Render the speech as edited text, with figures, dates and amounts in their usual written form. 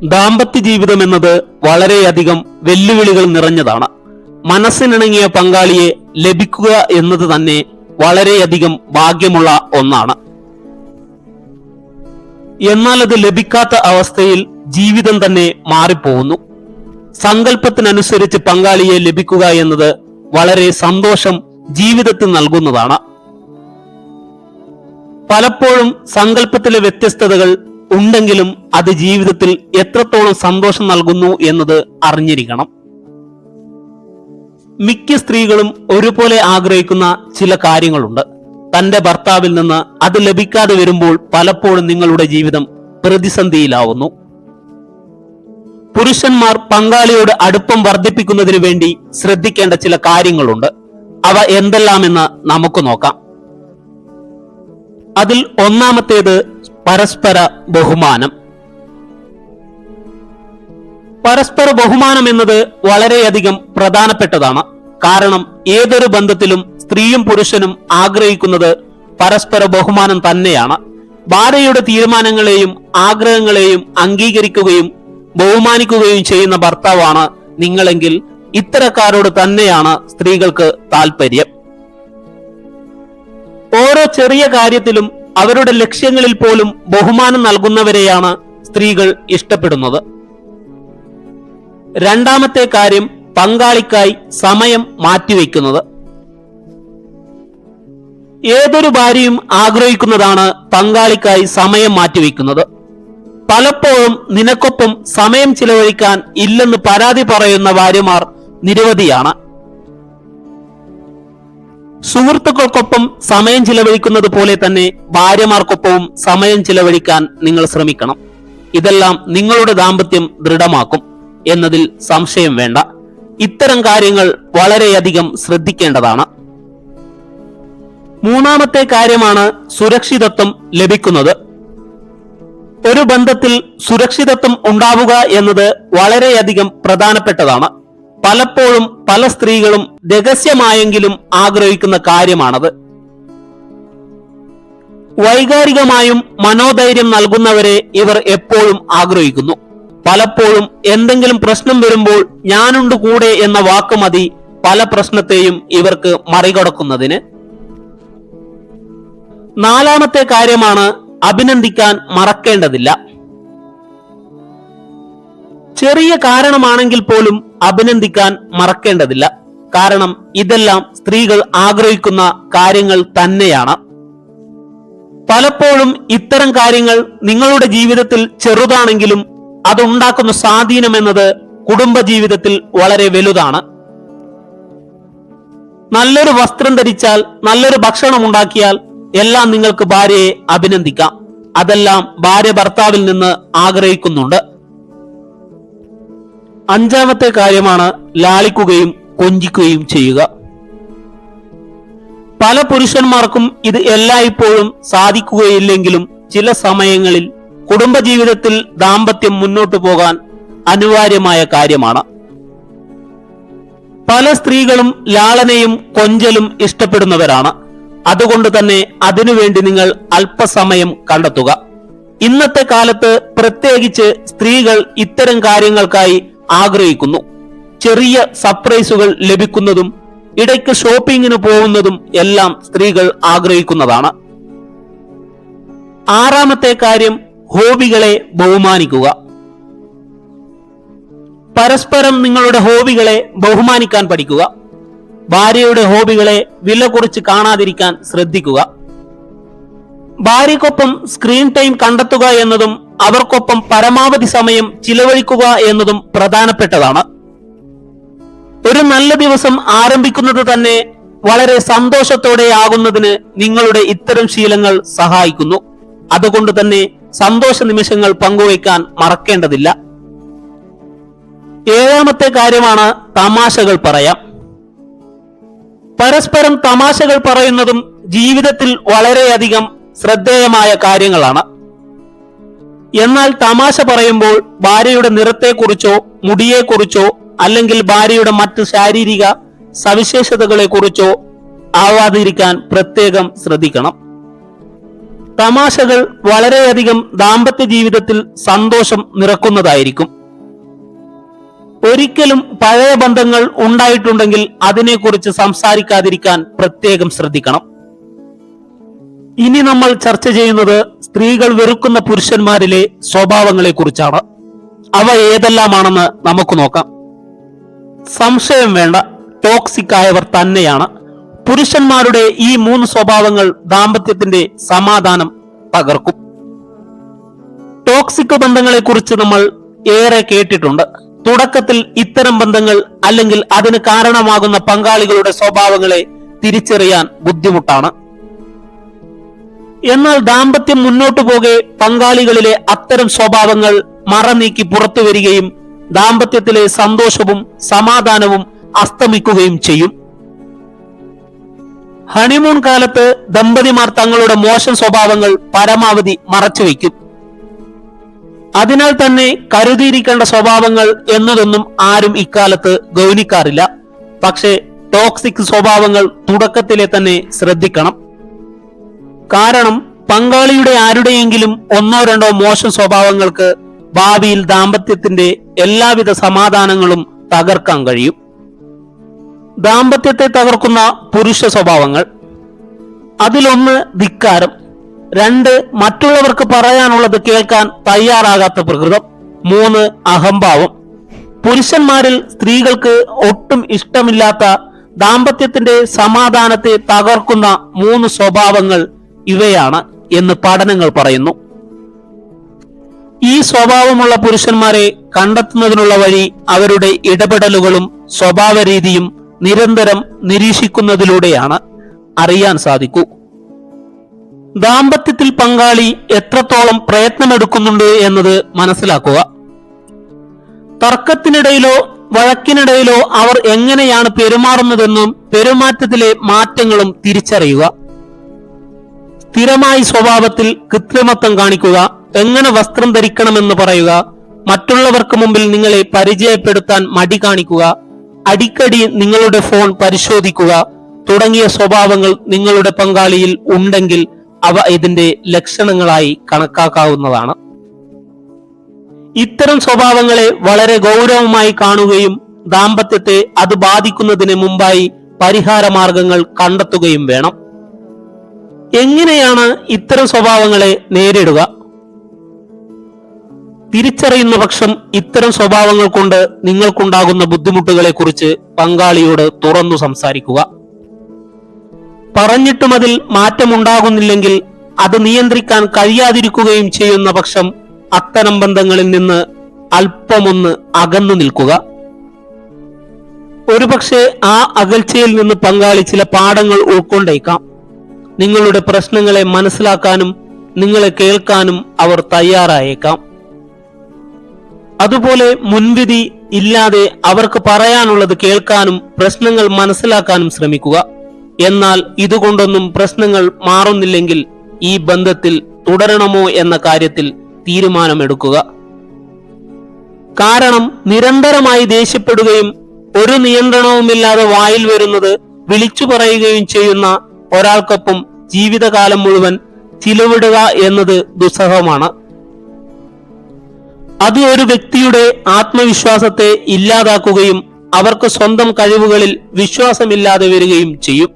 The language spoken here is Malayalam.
ദാമ്പത്യ ജീവിതം എന്നത് വളരെയധികം വെല്ലുവിളികൾ നിറഞ്ഞതാണ്. മനസ്സിനിണങ്ങിയ പങ്കാളിയെ ലഭിക്കുക എന്നത് തന്നെ വളരെയധികം ഭാഗ്യമുള്ള ഒന്നാണ്. എന്നാൽ അത് ലഭിക്കാത്ത അവസ്ഥയിൽ ജീവിതം തന്നെ മാറിപ്പോകുന്നു. സങ്കല്പത്തിനനുസരിച്ച് പങ്കാളിയെ ലഭിക്കുക എന്നത് വളരെ സന്തോഷം ജീവിതത്തിൽ നൽകുന്നതാണ്. പലപ്പോഴും സങ്കല്പത്തിലെ വ്യത്യസ്തതകൾ ഉണ്ടെങ്കിലും അത് ജീവിതത്തിൽ എത്രത്തോളം സന്തോഷം നൽകുന്നു എന്നത് അറിഞ്ഞിരിക്കണം. മിക്ക സ്ത്രീകളും ഒരുപോലെ ആഗ്രഹിക്കുന്ന ചില കാര്യങ്ങളുണ്ട്. തന്റെ ഭർത്താവിൽ നിന്ന് അത് ലഭിക്കാതെ വരുമ്പോൾ പലപ്പോഴും നിങ്ങളുടെ ജീവിതം പ്രതിസന്ധിയിലാവുന്നു. പുരുഷന്മാർ പങ്കാളിയോട് അടുപ്പം വർദ്ധിപ്പിക്കുന്നതിന് വേണ്ടി ശ്രദ്ധിക്കേണ്ട ചില കാര്യങ്ങളുണ്ട്. അവ എന്തെല്ലാമെന്ന് നമുക്ക് നോക്കാം. അതിൽ ഒന്നാമത്തേത് പരസ്പര ബഹുമാനം. പരസ്പര ബഹുമാനം എന്നത് വളരെയധികം പ്രധാനപ്പെട്ടതാണ്. കാരണം ഏതൊരു ബന്ധത്തിലും സ്ത്രീയും പുരുഷനും ആഗ്രഹിക്കുന്നത് പരസ്പര ബഹുമാനം തന്നെയാണ്. ഭാര്യയുടെ തീരുമാനങ്ങളെയും ആഗ്രഹങ്ങളെയും അംഗീകരിക്കുകയും ബഹുമാനിക്കുകയും ചെയ്യുന്ന ഭർത്താവാണ് നിങ്ങളെങ്കിൽ ഇത്തരക്കാരോട് തന്നെയാണ് സ്ത്രീകൾക്ക് താല്പര്യം. ഓരോ ചെറിയ കാര്യത്തിലും അവരുടെ ലക്ഷ്യങ്ങളിൽ പോലും ബഹുമാനം നൽകുന്നവരെയാണ് സ്ത്രീകൾ ഇഷ്ടപ്പെടുന്നത്. രണ്ടാമത്തെ കാര്യം പങ്കാളിക്കായി സമയം മാറ്റിവെക്കുന്നത്. ഏതൊരു ഭാര്യയും ആഗ്രഹിക്കുന്നതാണ് പങ്കാളിക്കായി സമയം മാറ്റിവെക്കുന്നത്. പലപ്പോഴും നിനക്കൊപ്പം സമയം ചിലവഴിക്കാൻ ഇല്ലെന്ന് പരാതി പറയുന്ന ഭാര്യമാർ നിരവധിയാണ്. സുഹൃത്തുക്കൾക്കൊപ്പം സമയം ചിലവഴിക്കുന്നത് പോലെ തന്നെ ഭാര്യമാർക്കൊപ്പവും സമയം ചിലവഴിക്കാൻ നിങ്ങൾ ശ്രമിക്കണം. ഇതെല്ലാം നിങ്ങളുടെ ദാമ്പത്യം ദൃഢമാക്കും എന്നതിൽ സംശയം വേണ്ട. ഇത്തരം കാര്യങ്ങൾ വളരെയധികം ശ്രദ്ധിക്കേണ്ടതാണ്. മൂന്നാമത്തെ കാര്യമാണ് സുരക്ഷിതത്വം ലഭിക്കുന്നത്. ഒരു ബന്ധത്തിൽ സുരക്ഷിതത്വം ഉണ്ടാവുക എന്നത് വളരെയധികം പ്രധാനപ്പെട്ടതാണ്. പലപ്പോഴും പല സ്ത്രീകളും രഹസ്യമായെങ്കിലും ആഗ്രഹിക്കുന്ന കാര്യമാണത്. വൈകാരികമായും മനോധൈര്യം നൽകുന്നവരെ ഇവർ എപ്പോഴും ആഗ്രഹിക്കുന്നു. പലപ്പോഴും എന്തെങ്കിലും പ്രശ്നം വരുമ്പോൾ ഞാനുണ്ട് കൂടെ എന്ന വാക്ക് മതി പല പ്രശ്നത്തെയും ഇവർക്ക് മറികടക്കുന്നതിന്. നാലാമത്തെ കാര്യമാണ് അഭിനന്ദിക്കാൻ മറക്കേണ്ടതില്ല. ചെറിയ കാരണമാണെങ്കിൽ പോലും അഭിനന്ദിക്കാൻ മറക്കേണ്ടതില്ല. കാരണം ഇതെല്ലാം സ്ത്രീകൾ ആഗ്രഹിക്കുന്ന കാര്യങ്ങൾ തന്നെയാണ്. പലപ്പോഴും ഇത്തരം കാര്യങ്ങൾ നിങ്ങളുടെ ജീവിതത്തിൽ ചെറുതാണെങ്കിലും അതുണ്ടാക്കുന്ന സ്വാധീനം എന്നത് കുടുംബജീവിതത്തിൽ വളരെ വലുതാണ്. നല്ലൊരു വസ്ത്രം ധരിച്ചാൽ, നല്ലൊരു ഭക്ഷണം ഉണ്ടാക്കിയാൽ എല്ലാം നിങ്ങൾക്ക് ഭാര്യയെ അഭിനന്ദിക്കാം. അതെല്ലാം ഭാര്യ ഭർത്താവിൽ നിന്ന് ആഗ്രഹിക്കുന്നുണ്ട്. അഞ്ചാമത്തെ കാര്യമാണ് ലാളിക്കുകയും കൊഞ്ചിക്കുകയും ചെയ്യുക. പല പുരുഷന്മാർക്കും ഇത് എല്ലായ്പ്പോഴും സാധിക്കുകയില്ലെങ്കിലും ചില സമയങ്ങളിൽ കുടുംബജീവിതത്തിൽ ദാമ്പത്യം മുന്നോട്ടു പോകാൻ അനിവാര്യമായ കാര്യമാണ്. പല സ്ത്രീകളും ലാളനയും കൊഞ്ചലും ഇഷ്ടപ്പെടുന്നവരാണ്. അതുകൊണ്ട് തന്നെ അതിനുവേണ്ടി നിങ്ങൾ അല്പസമയം കണ്ടെത്തുക. ഇന്നത്തെ കാലത്ത് പ്രത്യേകിച്ച് സ്ത്രീകൾ ഇത്തരം കാര്യങ്ങൾക്കായി ആഗ്രഹിക്കുന്നു. ചെറിയ സർപ്രൈസുകൾ ലഭിക്കുന്നതും ഇടയ്ക്ക് ഷോപ്പിങ്ങിന് പോകുന്നതും എല്ലാം സ്ത്രീകൾ ആഗ്രഹിക്കുന്നതാണ്. ആറാമത്തെ കാര്യം ഹോബികളെ ബഹുമാനിക്കുക. പരസ്പരം നിങ്ങളുടെ ഹോബികളെ ബഹുമാനിക്കാൻ പഠിക്കുക. ഭാര്യയുടെ ഹോബികളെ വില കുറച്ച് കാണാതിരിക്കാൻ ശ്രദ്ധിക്കുക. ഭാര്യക്കൊപ്പം സ്ക്രീൻ ടൈം കണ്ടെത്തുക എന്നതും അവർക്കൊപ്പം പരമാവധി സമയം ചിലവഴിക്കുക എന്നതും പ്രധാനപ്പെട്ടതാണ്. ഒരു നല്ല ദിവസം ആരംഭിക്കുന്നത് തന്നെ വളരെ സന്തോഷത്തോടെ ആകുന്നതിന് നിങ്ങളുടെ ഇത്തരം ശീലങ്ങൾ സഹായിക്കുന്നു. അതുകൊണ്ട് തന്നെ സന്തോഷ നിമിഷങ്ങൾ പങ്കുവയ്ക്കാൻ മറക്കേണ്ടതില്ല. ഏഴാമത്തെ കാര്യമാണ് തമാശകൾ പറയാം. പരസ്പരം തമാശകൾ പറയുന്നതും ജീവിതത്തിൽ വളരെയധികം ശ്രദ്ധേയമായ കാര്യങ്ങളാണ്. എന്നാൽ തമാശ പറയുമ്പോൾ ഭാര്യയുടെ നിറത്തെക്കുറിച്ചോ മുടിയെക്കുറിച്ചോ അല്ലെങ്കിൽ ഭാര്യയുടെ മറ്റ് ശാരീരിക സവിശേഷതകളെ കുറിച്ചോ ആവാതിരിക്കാൻ പ്രത്യേകം ശ്രദ്ധിക്കണം. തമാശകൾ വളരെയധികം ദാമ്പത്യ ജീവിതത്തിൽ സന്തോഷം നിറക്കുന്നതായിരിക്കും. ഒരിക്കലും പഴയ ബന്ധങ്ങൾ ഉണ്ടായിട്ടുണ്ടെങ്കിൽ അതിനെക്കുറിച്ച് സംസാരിക്കാതിരിക്കാൻ പ്രത്യേകം ശ്രദ്ധിക്കണം. ഇനി നമ്മൾ ചർച്ച ചെയ്യുന്നത് സ്ത്രീകൾ വെറുക്കുന്ന പുരുഷന്മാരിലെ സ്വഭാവങ്ങളെ കുറിച്ചാണ്. അവ ഏതെല്ലാമാണെന്ന് നമുക്ക് നോക്കാം. സംശയം വേണ്ട, ടോക്സിക് ആയവർ തന്നെയാണ്. പുരുഷന്മാരുടെ ഈ 3 സ്വഭാവങ്ങൾ ദാമ്പത്യത്തിന്റെ സമാധാനം തകർക്കും. ടോക്സിക് ബന്ധങ്ങളെ കുറിച്ച് നമ്മൾ ഏറെ കേട്ടിട്ടുണ്ട്. തുടക്കത്തിൽ ഇത്തരം ബന്ധങ്ങൾ അല്ലെങ്കിൽ അതിന് കാരണമാകുന്ന പങ്കാളികളുടെ സ്വഭാവങ്ങളെ തിരിച്ചറിയാൻ ബുദ്ധിമുട്ടാണ്. എന്നാൽ ദാമ്പത്യം മുന്നോട്ടു പോകെ പങ്കാളികളിലെ അത്തരം സ്വഭാവങ്ങൾ മറനീക്കി പുറത്തു വരികയും ദാമ്പത്യത്തിലെ സന്തോഷവും സമാധാനവും അസ്തമിക്കുകയും ചെയ്യും. ഹണിമൂൺ കാലത്ത് ദമ്പതിമാർ തങ്ങളുടെ മോശം സ്വഭാവങ്ങൾ പരമാവധി മറച്ചുവെക്കും. അതിനാൽ തന്നെ കരുതിയിരിക്കേണ്ട സ്വഭാവങ്ങൾ എന്നതൊന്നും ആരും ഇക്കാലത്ത് ഗൗനിക്കാറില്ല. പക്ഷേ ടോക്സിക് സ്വഭാവങ്ങൾ തുടക്കത്തിലെ തന്നെ ശ്രദ്ധിക്കണം. കാരണം പങ്കാളിയുടെ ആരുടെയെങ്കിലും 1-2 മോശം സ്വഭാവങ്ങൾക്ക് ഭാവിയിൽ ദാമ്പത്യത്തിന്റെ എല്ലാവിധ സമാധാനങ്ങളും തകർക്കാൻ കഴിയും. ദാമ്പത്യത്തെ തകർക്കുന്ന പുരുഷ സ്വഭാവങ്ങൾ: അതിലൊന്ന് ധിക്കാരം, 2 മറ്റുള്ളവർക്ക് പറയാനുള്ളത് കേൾക്കാൻ തയ്യാറാകാത്ത പ്രകൃതം, 3 അഹംഭാവം. പുരുഷന്മാരിൽ സ്ത്രീകൾക്ക് ഒട്ടും ഇഷ്ടമില്ലാത്ത ദാമ്പത്യത്തിന്റെ സമാധാനത്തെ തകർക്കുന്ന 3 സ്വഭാവങ്ങൾ ഇവയാണ് എന്ന് പഠനങ്ങൾ പറയുന്നു. ഈ സ്വഭാവമുള്ള പുരുഷന്മാരെ കണ്ടെത്തുന്നതിനുള്ള വഴി അവരുടെ ഇടപെടലുകളും സ്വഭാവ രീതിയും നിരന്തരം നിരീക്ഷിക്കുന്നതിലൂടെയാണ് അറിയാൻ സാധിക്കൂ. ദാമ്പത്യത്തിൽ പങ്കാളി എത്രത്തോളം പ്രയത്നമെടുക്കുന്നുണ്ട് എന്നത് മനസ്സിലാക്കുക. തർക്കത്തിനിടയിലോ വഴക്കിനിടയിലോ അവർ എങ്ങനെയാണ് പെരുമാറുന്നതെന്നും പെരുമാറ്റത്തിലെ മാറ്റങ്ങളും തിരിച്ചറിയുക. സ്ഥിരമായി സ്വഭാവത്തിൽ കൃത്രിമത്വം കാണിക്കുക, എങ്ങനെ വസ്ത്രം ധരിക്കണമെന്ന് പറയുക, മറ്റുള്ളവർക്ക് മുമ്പിൽ നിങ്ങളെ പരിചയപ്പെടുത്താൻ മടി കാണിക്കുക, അടിക്കടി നിങ്ങളുടെ ഫോൺ പരിശോധിക്കുക തുടങ്ങിയ സ്വഭാവങ്ങൾ നിങ്ങളുടെ പങ്കാളിയിൽ ഉണ്ടെങ്കിൽ അവ ഇതിന്റെ ലക്ഷണങ്ങളായി കണക്കാക്കാവുന്നതാണ്. ഇത്തരം സ്വഭാവങ്ങളെ വളരെ ഗൗരവമായി കാണുകയും ദാമ്പത്യത്തെ അത് ബാധിക്കുന്നതിന് മുമ്പായി പരിഹാര മാർഗങ്ങൾ കണ്ടെത്തുകയും വേണം. എങ്ങനെയാണ് ഇത്തരം സ്വഭാവങ്ങളെ നേരിടുക? തിരിച്ചറിയുന്ന പക്ഷം ഇത്തരം സ്വഭാവങ്ങൾ കൊണ്ട് നിങ്ങൾക്കുണ്ടാകുന്ന ബുദ്ധിമുട്ടുകളെ കുറിച്ച് പങ്കാളിയോട് തുറന്നു സംസാരിക്കുക. പറഞ്ഞിട്ടും അതിൽ മാറ്റമുണ്ടാകുന്നില്ലെങ്കിൽ അത് നിയന്ത്രിക്കാൻ കഴിയാതിരിക്കുകയും ചെയ്യുന്ന പക്ഷം അത്തരം ബന്ധങ്ങളിൽ നിന്ന് അല്പമൊന്ന് അകന്നു നിൽക്കുക. ഒരുപക്ഷെ ആ അകൽച്ചയിൽ നിന്ന് പങ്കാളി ചില പാഠങ്ങൾ ഉൾക്കൊണ്ടേക്കാം. നിങ്ങളുടെ പ്രശ്നങ്ങളെ മനസ്സിലാക്കാനും നിങ്ങളെ കേൾക്കാനും അവർ തയ്യാറായേക്കാം. അതുപോലെ മുൻവിധി ഇല്ലാതെ അവർക്ക് പറയാനുള്ളത് കേൾക്കാനും പ്രശ്നങ്ങൾ മനസ്സിലാക്കാനും ശ്രമിക്കുക. എന്നാൽ ഇതുകൊണ്ടൊന്നും പ്രശ്നങ്ങൾ മാറുന്നില്ലെങ്കിൽ ഈ ബന്ധത്തിൽ തുടരണമോ എന്ന കാര്യത്തിൽ തീരുമാനമെടുക്കുക. കാരണം നിരന്തരമായി ദേഷ്യപ്പെടുകയും ഒരു നിയന്ത്രണവുമില്ലാതെ വായിൽ വരുന്നത് വിളിച്ചു പറയുകയും ചെയ്യുന്ന ഒരാൾക്കൊപ്പം ജീവിതകാലം മുഴുവൻ ചിലവിടുക എന്നത് ദുസ്സഹമാണ്. അത് ഒരു വ്യക്തിയുടെ ആത്മവിശ്വാസത്തെ ഇല്ലാതാക്കുകയും അവർക്ക് സ്വന്തം കഴിവുകളിൽ വിശ്വാസമില്ലാതെ വരികയും ചെയ്യും.